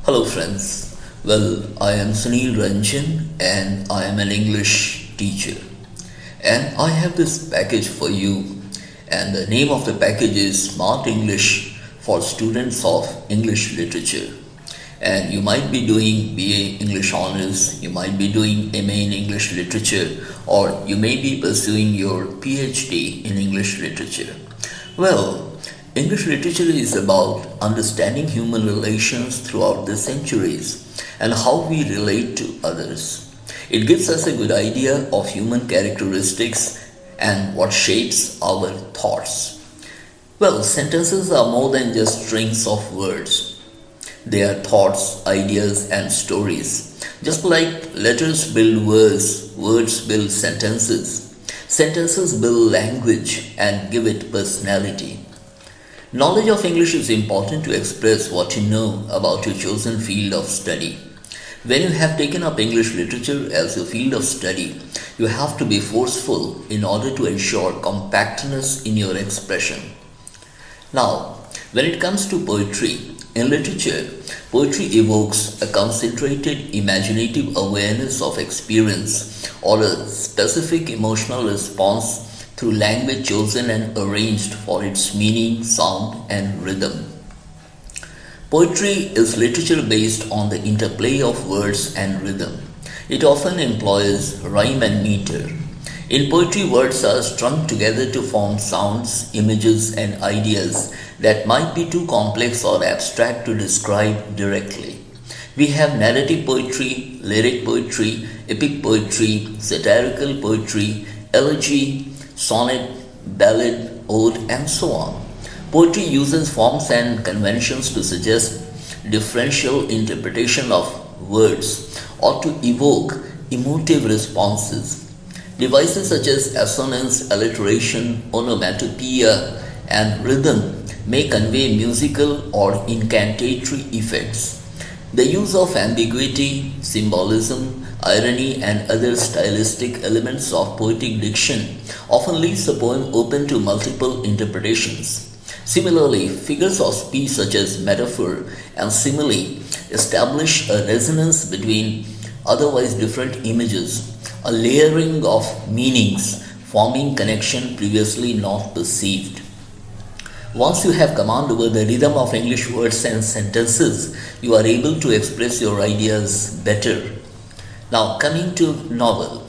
Hello, friends. Well, I am Sunil Ranjan and I am an English teacher. And I have this package for you. And the name of the package is Smart English for Students of English Literature. And you might be doing BA English Honors, you might be doing MA in English Literature, or you may be pursuing your Ph.D. in English Literature. Well, English literature is about understanding human relations throughout the centuries and how we relate to others. It gives us a good idea of human characteristics and what shapes our thoughts. Well, sentences are more than just strings of words. They are thoughts, ideas, and stories. Just like letters build words, words build sentences. Sentences build language and give it personality. Knowledge of English is important to express what you know about your chosen field of study. When you have taken up English literature as your field of study, you have to be forceful in order to ensure compactness in your expression. Now, when it comes to poetry, in literature, poetry evokes a concentrated imaginative awareness of experience or a specific emotional response through language chosen and arranged for its meaning, sound, and rhythm. Poetry is literature based on the interplay of words and rhythm. It often employs rhyme and meter. In poetry, words are strung together to form sounds, images, and ideas that might be too complex or abstract to describe directly. We have narrative poetry, lyric poetry, epic poetry, satirical poetry, elegy, sonnet, ballad, ode, and so on. Poetry uses forms and conventions to suggest differential interpretation of words or to evoke emotive responses. Devices such as assonance, alliteration, onomatopoeia, and rhythm may convey musical or incantatory effects. The use of ambiguity, symbolism, irony, and other stylistic elements of poetic diction often leaves a poem open to multiple interpretations. Similarly, figures of speech such as metaphor and simile establish a resonance between otherwise different images, a layering of meanings forming connection previously not perceived. Once you have command over the rhythm of English words and sentences, you are able to express your ideas better. Now, coming to novel.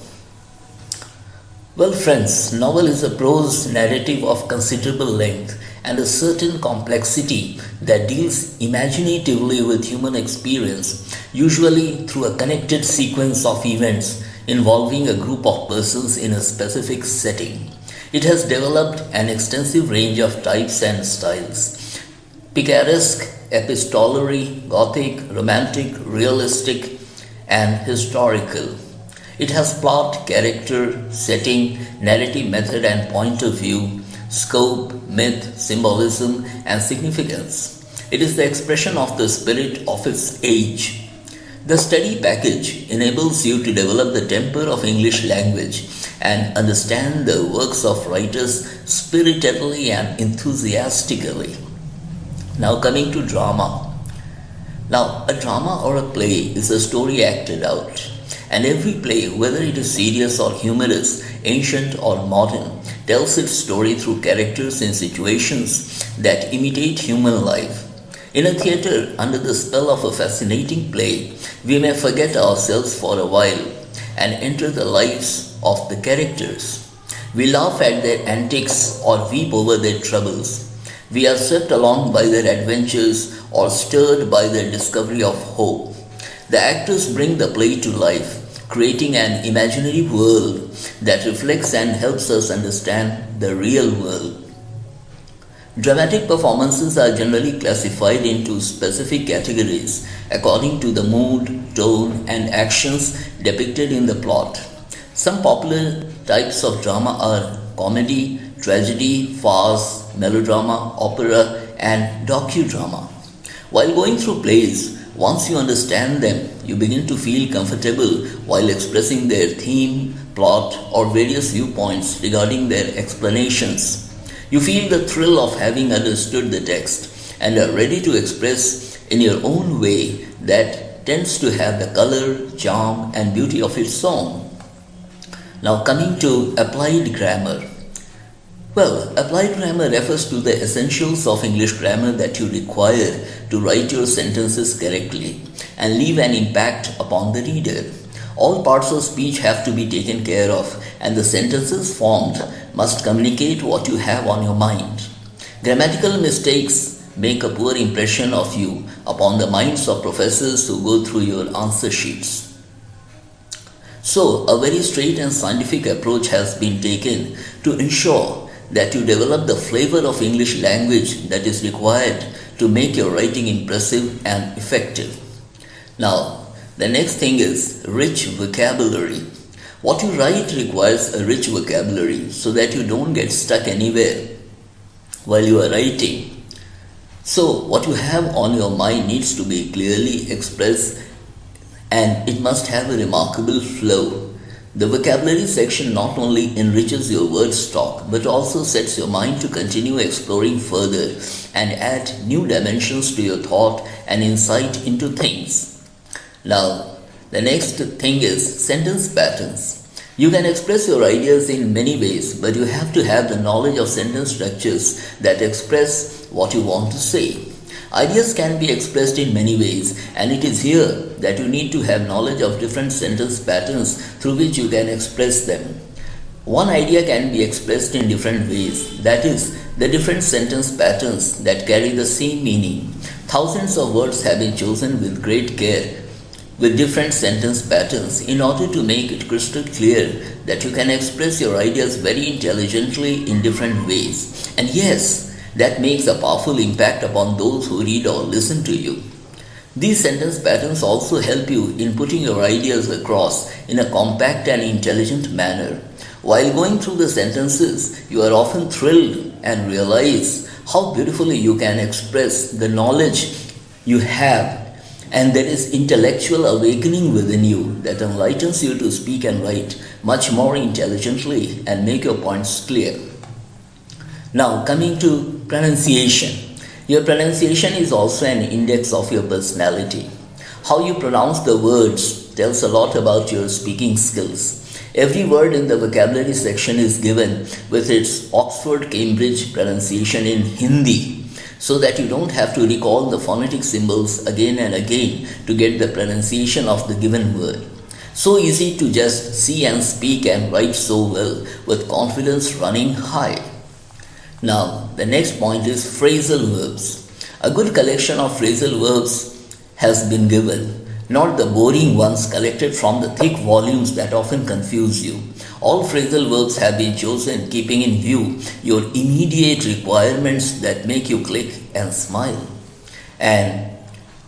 Well, friends, novel is a prose narrative of considerable length and a certain complexity that deals imaginatively with human experience, usually through a connected sequence of events involving a group of persons in a specific setting. It has developed an extensive range of types and styles: picaresque, epistolary, gothic, romantic, realistic, and historical. It has plot, character, setting, narrative method and point of view, scope, myth, symbolism, and significance. It is the expression of the spirit of its age. The study package enables you to develop the temper of English language and understand the works of writers spiritedly and enthusiastically. Now, coming to drama. Now, a drama or a play is a story acted out. And every play, whether it is serious or humorous, ancient or modern, tells its story through characters and situations that imitate human life. In a theatre, under the spell of a fascinating play, we may forget ourselves for a while and enter the lives of the characters. We laugh at their antics or weep over their troubles. We are swept along by their adventures or stirred by their discovery of hope. The actors bring the play to life, creating an imaginary world that reflects and helps us understand the real world. Dramatic performances are generally classified into specific categories according to the mood, tone, and actions depicted in the plot. Some popular types of drama are comedy, tragedy, farce, melodrama, opera, and docudrama. While going through plays, once you understand them, you begin to feel comfortable while expressing their theme, plot, or various viewpoints regarding their explanations. You feel the thrill of having understood the text and are ready to express in your own way that tends to have the color, charm, and beauty of its own. Now, coming to applied grammar. Well, applied grammar refers to the essentials of English grammar that you require to write your sentences correctly and leave an impact upon the reader. All parts of speech have to be taken care of, and the sentences formed must communicate what you have on your mind. Grammatical mistakes make a poor impression of you upon the minds of professors who go through your answer sheets. So, a very straight and scientific approach has been taken to ensure that you develop the flavor of English language that is required to make your writing impressive and effective. Now, the next thing is rich vocabulary. What you write requires a rich vocabulary so that you don't get stuck anywhere while you are writing. So, what you have on your mind needs to be clearly expressed, and it must have a remarkable flow. The vocabulary section not only enriches your word stock but also sets your mind to continue exploring further and add new dimensions to your thought and insight into things. Now, the next thing is sentence patterns. You can express your ideas in many ways, but you have to have the knowledge of sentence structures that express what you want to say. Ideas can be expressed in many ways, and it is here that you need to have knowledge of different sentence patterns through which you can express them. One idea can be expressed in different ways, that is, the different sentence patterns that carry the same meaning. Thousands of words have been chosen with great care with different sentence patterns in order to make it crystal clear that you can express your ideas very intelligently in different ways. And yes, that makes a powerful impact upon those who read or listen to you. These sentence patterns also help you in putting your ideas across in a compact and intelligent manner. While going through the sentences, you are often thrilled and realize how beautifully you can express the knowledge you have, and there is intellectual awakening within you that enlightens you to speak and write much more intelligently and make your points clear. Now, coming to pronunciation. Your pronunciation is also an index of your personality. How you pronounce the words tells a lot about your speaking skills. Every word in the vocabulary section is given with its Oxford-Cambridge pronunciation in Hindi, so that you don't have to recall the phonetic symbols again and again to get the pronunciation of the given word. So easy to just see and speak and write so well with confidence running high. Now, the next point is phrasal verbs. A good collection of phrasal verbs has been given, not the boring ones collected from the thick volumes that often confuse you. All phrasal verbs have been chosen keeping in view your immediate requirements that make you click and smile. And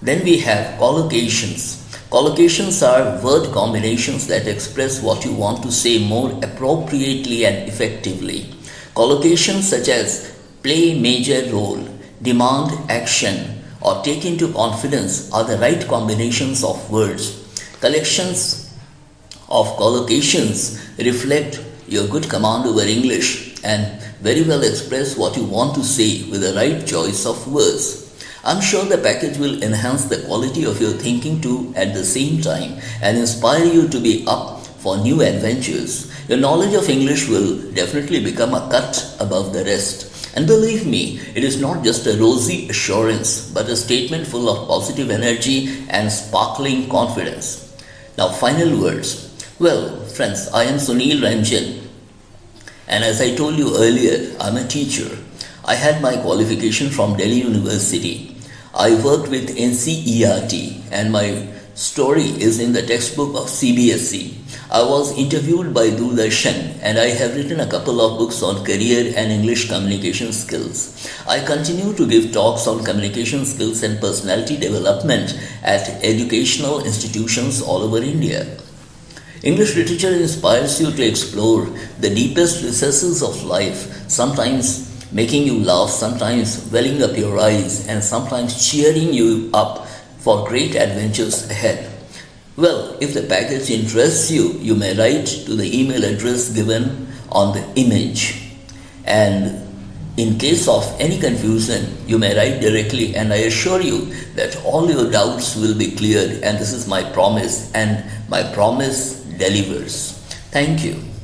then we have collocations. Collocations are word combinations that express what you want to say more appropriately and effectively. Collocations such as play major role, demand action, or take into confidence are the right combinations of words. Collections of collocations reflect your good command over English and very well express what you want to say with the right choice of words. I'm sure the package will enhance the quality of your thinking too at the same time and inspire you to be up for new adventures. Your knowledge of English will definitely become a cut above the rest. And believe me, it is not just a rosy assurance, but a statement full of positive energy and sparkling confidence. Now, final words. Well, friends, I am Sunil Ranjan, and as I told you earlier, I'm a teacher. I had my qualification from Delhi University. I worked with NCERT, and my story is in the textbook of CBSE. I was interviewed by Doordarshan, and I have written a couple of books on career and English communication skills. I continue to give talks on communication skills and personality development at educational institutions all over India. English literature inspires you to explore the deepest recesses of life, sometimes making you laugh, sometimes welling up your eyes, and sometimes cheering you up for great adventures ahead. Well, if the package interests you, you may write to the email address given on the image. And In case of any confusion, you may write directly, and I assure you that all your doubts will be cleared, and this is my promise, and my promise delivers. Thank you.